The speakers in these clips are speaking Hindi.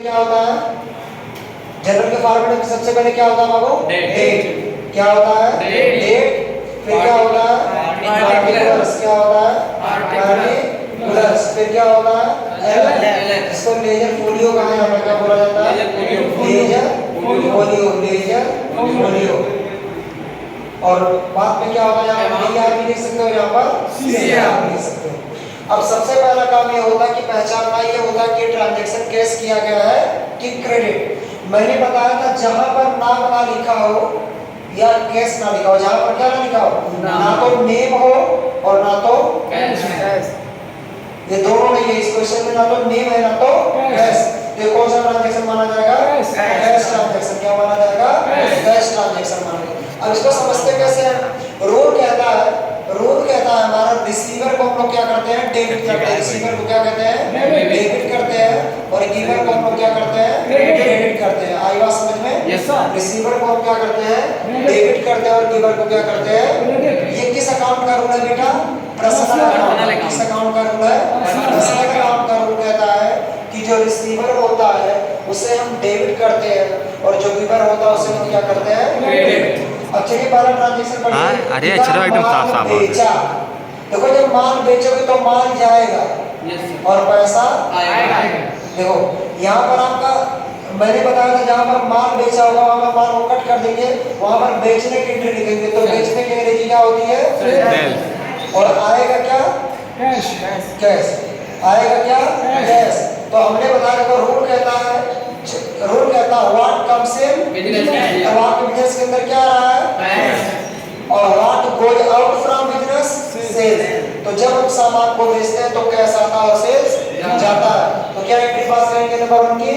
क्या होता है? जनरल के फॉर्मूले में सबसे पहले क्या होता है बाबू? डेट। क्या होता है? डेट। फिर क्या होता है? पार्टिकुलर्स। क्या होता है? पार्टिकुलर्स। फिर क्या होता है? इसको लेजर फोलियो कहा है, क्या बोला जाता है? Ledger folio, ledger folio. और बाद में क्या होता है? यहाँ पर डीआर भी लिख सकते हो, यहाँ पर सीआर भी लिख सकते हो। अब सबसे पहला काम ये होता है कि पहचानना ये होता है कि ट्रांजैक्शन कैश किया गया है कि क्रेडिट। मैंने बताया था जहां पर नाम ना लिखा हो या कैश ना लिखा हो, जहां पर क्या ना लिखा हो, ना तो नेम हो और ना तो कैश। ये दोनों नहीं है इस क्वेश्चन में, ना तो नेम है ना तो कैश। तो कौन सा ट्रांजैक्शन माना जाएगा? Cash transaction. क्या माना जाएगा? कैश ट्रांजैक्शन माना जाएगा। अब इसको समझते कैसे हैं? रूल कहता है हमारा रिसीवर को हम लोग क्या करते हैं? डेबिट करते हैं। रिसीवर को क्या कहते हैं? डेबिट करते हैं। और गिवर को हम लोग क्या करते हैं? क्रेडिट करते हैं। आई बात समझ में? रिसीवर को हम क्या करते हैं? डेबिट करते हैं और गिवर को क्या करते हैं? ये किस अकाउंट का रूल है बेटा? Personal account. किस अकाउंट का रूल है? पर्सनल अकाउंट का रूल कहता है कि जो रिसीवर होता है उसे हम डेबिट करते हैं और जो गिवर होता है उसे हम क्या करते हैं? क्रेडिट। अब चलिए पहला ट्रांजैक्शन पढ़िए। अरे अच्छा एकदम साफ साफ बेचा। देखो जब माल बेचोगे तो माल जाएगा और पैसा आएगा। देखो यहाँ पर आपका मैंने बताया था जहाँ पर माल बेचा होगा वहाँ पर माल को कट कर देंगे, वहाँ पर बेचने की एंट्री लिखेंगे। तो बेचने की अंग्रेजी क्या होती है? और आएगा क्या? कैश। कैश आएगा क्या? कैश। तो हमने बताया था रूल कहता है व्हाट कम्स इन बिजनेस। अब आपके बिजनेस के अंदर क्या आ रहा है? और what goes out from business? Sales. तो जब हम सामान को बेचते हैं तो कैश आता है और सेल्स जाता है। तो क्या एंट्री पास करेंगे नंबर 1 की?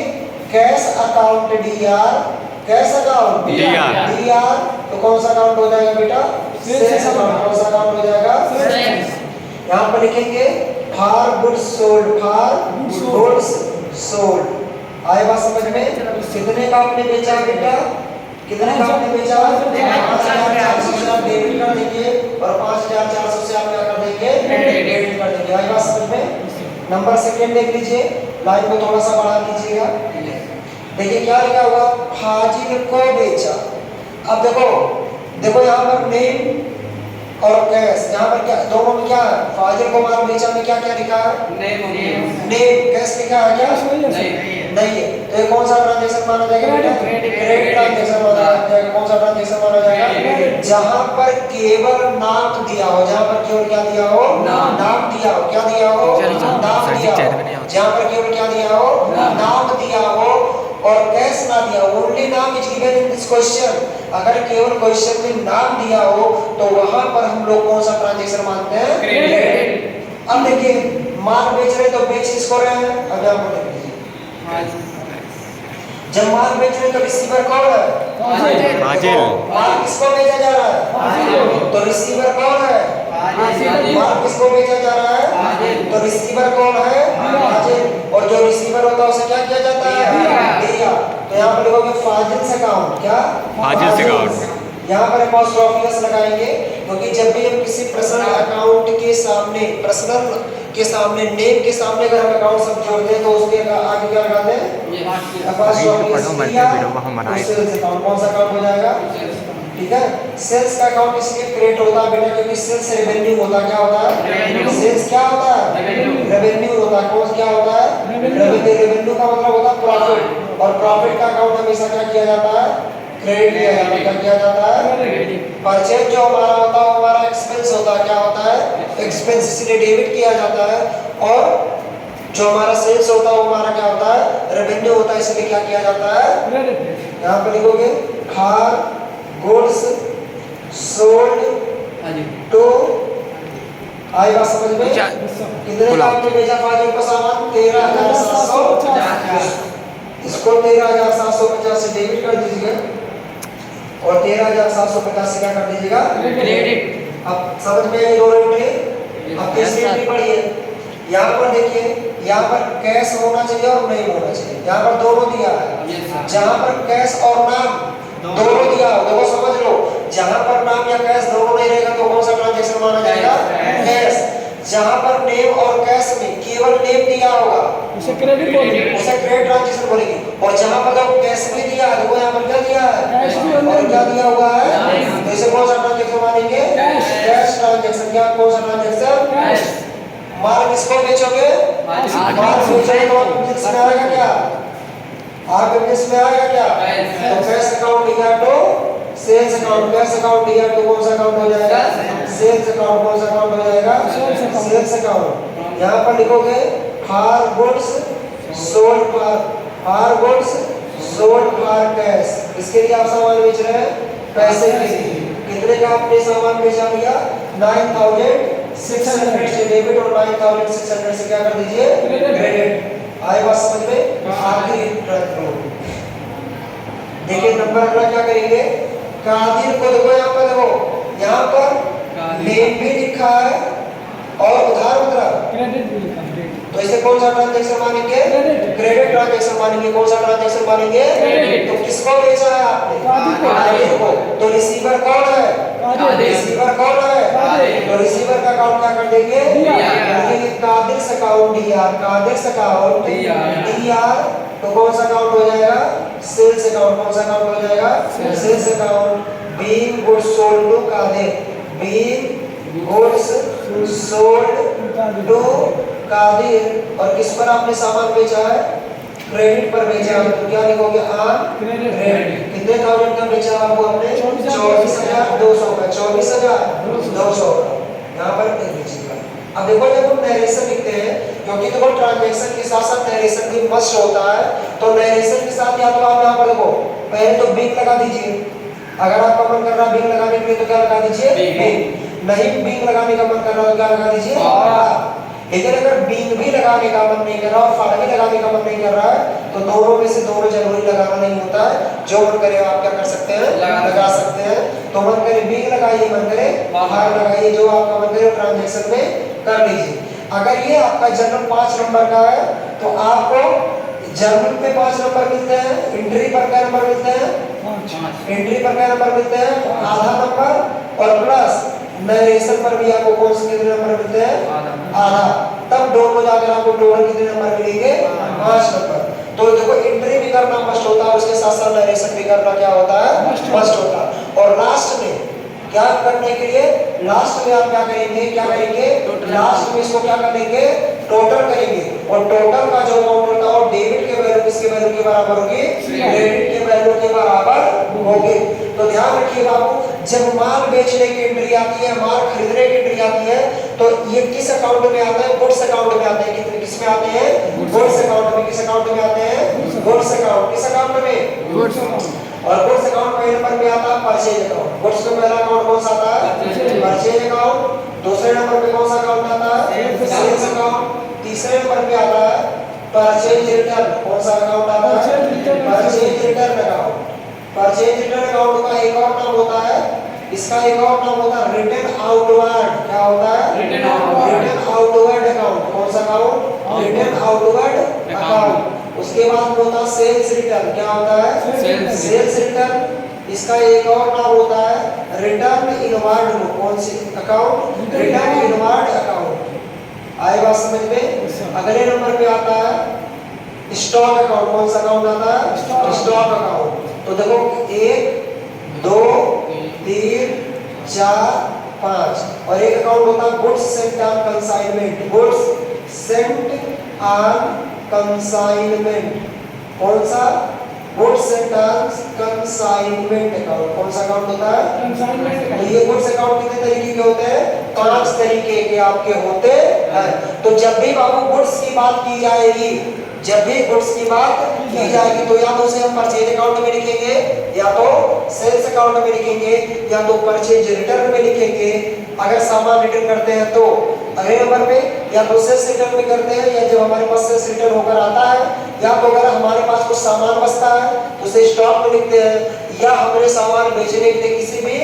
Cash account DR. Cash account DR. तो कौन सा अकाउंट हो जाएगा बेटा? Sales account. कौन सा अकाउंट हो जाएगा? सेल्स। यहाँ पर लिखेंगे for goods sold. For goods sold. आए बात समझ में? कितने का आपने बेचा है बेटा? कितने का आपने बेचा? 5,400 से आप डेबिट कर देंगे और 5,400 से आप क्या कर देंगे? क्रेडिट कर देंगे। आई बात समझ में? नंबर सेकंड देख लीजिए, लाइन को थोड़ा सा बढ़ा लीजिएगा। देखिए क्या लिखा हुआ? फाजिल को बेचा। अब देखो यहाँ पर नेम और कैश, यहाँ पर क्या दोनों में क्या है? फाजिल को माल बेचा में क्या क्या लिखा है? नेम। कैश लिखा है क्या? नहीं है। तो ये कौन सा ट्रांजैक्शन माना जाएगा बेटा? क्रेडिट ट्रांजैक्शन माना जाएगा। कौन सा ट्रांजैक्शन माना जाएगा? जहां पर केवल नाम दिया हो। जहां पर केवल क्या दिया हो? नाम दिया हो। क्या दिया हो? नाम दिया हो। जहां पर केवल क्या दिया हो? नाम दिया हो और कैश ना दिया हो। ओनली नाम is given in this question. अगर केवल क्वेश्चन में नाम दिया हो तो वहां पर हम लोग कौन सा ट्रांजैक्शन मानते हैं? क्रेडिट। अब देखिए माल बेच रहे तो बेच किसको रहे हैं? अब यहाँ पर जब माल बेच रहे तो रिसीवर कौन है? फाजिल। माल किसको बेचा जा रहा है? तो रिसीवर कौन है? माल किसको बेचा जा रहा है? तो रिसीवर कौन है? फाजिल। और जो रिसीवर होता है उसे क्या किया जाता है? दिया। तो यहाँ पर लिखोगे फाजिल अकाउंट। क्या? फाजिल अकाउंट। यहाँ पर अपॉस्ट्रोफी लगाएंगे क्योंकि जब भी हम किसी पर्सनल अकाउंट के सामने नेम के सामने अगर हम अकाउंट सब जोड़ते हैं तो उसके आगे क्या लगाते हैं? कौन सा अकाउंट हो जाएगा? ठीक है। सेल्स का अकाउंट इसलिए क्रिएट होता है बेटा क्योंकि सेल्स रेवेन्यू होता है। क्या होता है? सेल्स क्या होता है? रेवेन्यू होता है। कौन क्या होता है? रेवेन्यू का मतलब होता है प्रॉफिट। और प्रॉफिट का अकाउंट हमेशा क्या किया जाता है? क्रेडिट किया जाता है। क्या किया जाता है? परचेज जो हमारा होता है हमारा एक्सपेंस होता है। क्या होता है? एक्सपेंस, इसलिए डेबिट किया जाता है। और जो हमारा सेल्स होता है वो हमारा क्या होता है? रेवेन्यू होता है, इसलिए क्या किया जाता है? यहाँ पर लिखोगे फॉर गुड्स सोल्ड टू। आई बात समझ में? कितने का आपने बेचा फाजिल को सामान? 13,750। इसको 13,750 से डेबिट कर दीजिएगा और 13,750 से क्या कर दीजिएगा? क्रेडिट। अब समझ में आई दोनों एंट्री? अब तीसरी एंट्री पढ़िए। यहाँ पर देखिए, यहाँ पर कैश होना चाहिए और नहीं होना चाहिए। यहाँ पर दोनों दिया है। जहाँ पर कैश और नाम दोनों दिया हो, देखो समझ लो, जहाँ पर नाम या कैश दोनों नहीं रहेगा तो कौन सा ट्रांजैक्शन माना जाएगा? कैश। जहाँ पर नेम और कैश में केवल नेम दिया होगा उसे क्रेडिट बोलेंगे। उसे क्रेडिट ट्रांजेक्शन बोलेंगे। और जहाँ पर तो कैश भी दिया है वो यहाँ पर क्या दिया है, कैश भी और क्या दिया हुआ है, तो इसे कौन सा ट्रांजेक्शन मानेंगे, कैश ट्रांजेक्शन। क्या कौन सा ट्रांजेक्शन, कैश। माल किसको बेचोगे, माल बेचोगे तो बिजनेस में आएगा क्या, आप बिजनेस में आएगा क्या, तो cash account equal to sales account. Cash account equal to कौन सा अकाउंट हो जाएगा, सेल्स अकाउंट। कौन सा अकाउंट हो जाएगा, सेल्स अकाउंट। यहाँ पर लिखोगे for goods sold for goods sold for cash. इसके लिए आप सामान बेच रहे हैं पैसे के लिए। कितने का आपने सामान बेचा भैया, 9600 से डेबिट और 9600 से क्या कर दीजिए, क्रेडिट। आए बात समझ में, आखिरी देखिए नंबर अगला क्या करेंगे, कादिर को देखो, यहाँ पर देखो, यहाँ पर नेम भी लिखा है और उधार मुद्रा, क्रेडिट भी लिखा है। तो इसे कौन सा ट्रांजैक्शन मानेंगे, क्रेडिट ट्रांजैक्शन मानेंगे। कौन सा ट्रांजैक्शन मानेंगे, तो किसको बेचा है आपने, कादिर को। तो रिसीवर कौन है, रिसीवर कौन है, तो रिसीवर का अकाउंट क्या कर देंगे, Kadir account DR, Kadir account DR. तो कौन सा अकाउंट हो जाएगा, सेल्स अकाउंट। कौन सा अकाउंट हो जाएगा, sales account. Being goods sold to Kadir, being goods sold to Kadir. और किस पर आपने सामान बेचा है, क्रेडिट पर बेचा है, तो क्या लिखोगे, ऑन क्रेडिट। कितने थाउजेंड का बेचा आपको आपने, 24,200 का, 24,200 का। यहाँ पर लीजिएगा। अब देखो जब हम नरेशन लिखते हैं, क्योंकि देखो ट्रांजैक्शन के साथ साथ नरेशन भी मस्ट होता है, तो नरेशन के साथ या तो आप यहाँ पर देखो पहले तो बिग लगा दीजिए। अगर आपका मन कर रहा है बिग लगाने के लिए तो क्या लगा दीजिए, बिग। नहीं बिग लगाने का मन कर रहा है तो क्या लगा दीजिए, लेकिन अगर बीन भी लगाने का मन नहीं कर रहा और फाड़ भी लगाने का मन नहीं कर रहा है, तो दोनों में से दोनों जरूरी लगाना नहीं होता है। जो मन करे आप क्या कर सकते हैं, लगा सकते हैं। तो मन करे बीन लगाइए, मन करे फाड़ लगाइए, जो आपका मन करे ट्रांजैक्शन में कर लीजिए। अगर ये आपका जर्नल 5 नंबर का है तो आपको जर्नल पे 5 नंबर मिलते हैं, एंट्री पर क्या नंबर मिलते हैं, एंट्री पर क्या नंबर मिलते हैं, आधा नंबर, और प्लस नरेशन पर भी आपको कौन से कितने नंबर मिलते हैं, आधा। तब दोनों जाकर आपको टोटल कितने नंबर मिलेंगे, 5 नंबर। तो देखो एंट्री भी करना मस्ट होता है, उसके साथ साथ नरेशन भी करना क्या होता है, मस्ट होता है। और लास्ट में क्या करने के लिए, लास्ट में आप क्या करेंगे, क्या करेंगे, लास्ट में इसको क्या करेंगे, टोटल करेंगे। और टोटल का जो अमाउंट होता है वो डेबिट के वैल्यू किसके वैल्यू के बराबर होगी, क्रेडिट के वैल्यू के बराबर होगी। तो ध्यान रखिए बाबू, जब माल बेचने की एंट्री आती है, माल खरीदने की एंट्री आती है, तो ये किस अकाउंट में आता है, गुड्स अकाउंट में आते हैं। किस में आते हैं, गुड्स अकाउंट में। किस अकाउंट में आते हैं, गुड्स अकाउंट। किस अकाउंट में, गुड्स अकाउंट। और गुड्स अकाउंट पहले नंबर पे आता है परचेज अकाउंट। गुड्स में पहला अकाउंट कौन सा आता है, परचेज अकाउंट। दूसरे नंबर पे कौन सा अकाउंट आता है, सेल्स अकाउंट। तीसरे नंबर पे आता है परचेज रिटर्न। कौन सा अकाउंट आता है, purchase return account. Purchase return account का एक और नाम होता है, इसका एक और नाम होता है रिटर्न आउटवर्ड। क्या होता है, रिटर्न आउटवर्ड अकाउंट। कौन सा अकाउंट, रिटर्न आउटवर्ड अकाउंट। उसके बाद होता है सेल्स रिटर्न। क्या होता है, सेल्स रिटर्न। इसका एक और नाम होता है रिटर्न इनवर्ड। कौन सी अकाउंट, रिटर्न इनवर्ड अकाउंट। आए बात समझ में। अगले नंबर पे आता है स्टॉक अकाउंट। कौन सा अकाउंट आता है, स्टॉक अकाउंट। तो देखो 1 2 3 4 5 और एक अकाउंट होता है goods Saint on consignment. Goods Saint on consignment. कौन सा, goods Saint on consignment account. कौन सा अकाउंट होता है, कंसाइनमेंट। तो ये गुड्स अकाउंट कितने तरीके के होते हैं, 5 तरीके के आपके होते हैं। तो जब भी बाबू गुड्स की बात की जाएगी, जब भी गुड्स की बात की जाएगी, तो या तो उसे हम परचेज अकाउंट में लिखेंगे, या तो सेल्स अकाउंट में लिखेंगे, या तो परचेज रिटर्न में लिखेंगे। अगर सामान रिटर्न करते हैं तो अगले नंबर पे या तो सेल्स रिटर्न में करते हैं, या जब हमारे पास सेल्स रिटर्न होकर आता है, या तो अगर हमारे पास कुछ सामान बचता है तो उसे स्टॉक में लिखते हैं, या हमने सामान बेचने के लिए किसी भी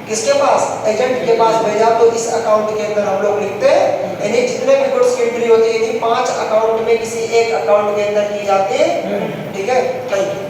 किसके पास, एजेंट के पास भेजा, तो इस अकाउंट के अंदर हम लोग लिखते हैं। यानी जितने भी गुड्स की एंट्री होती है 5 अकाउंट में किसी एक अकाउंट के अंदर की जाती है। ठीक है, थैंक यू।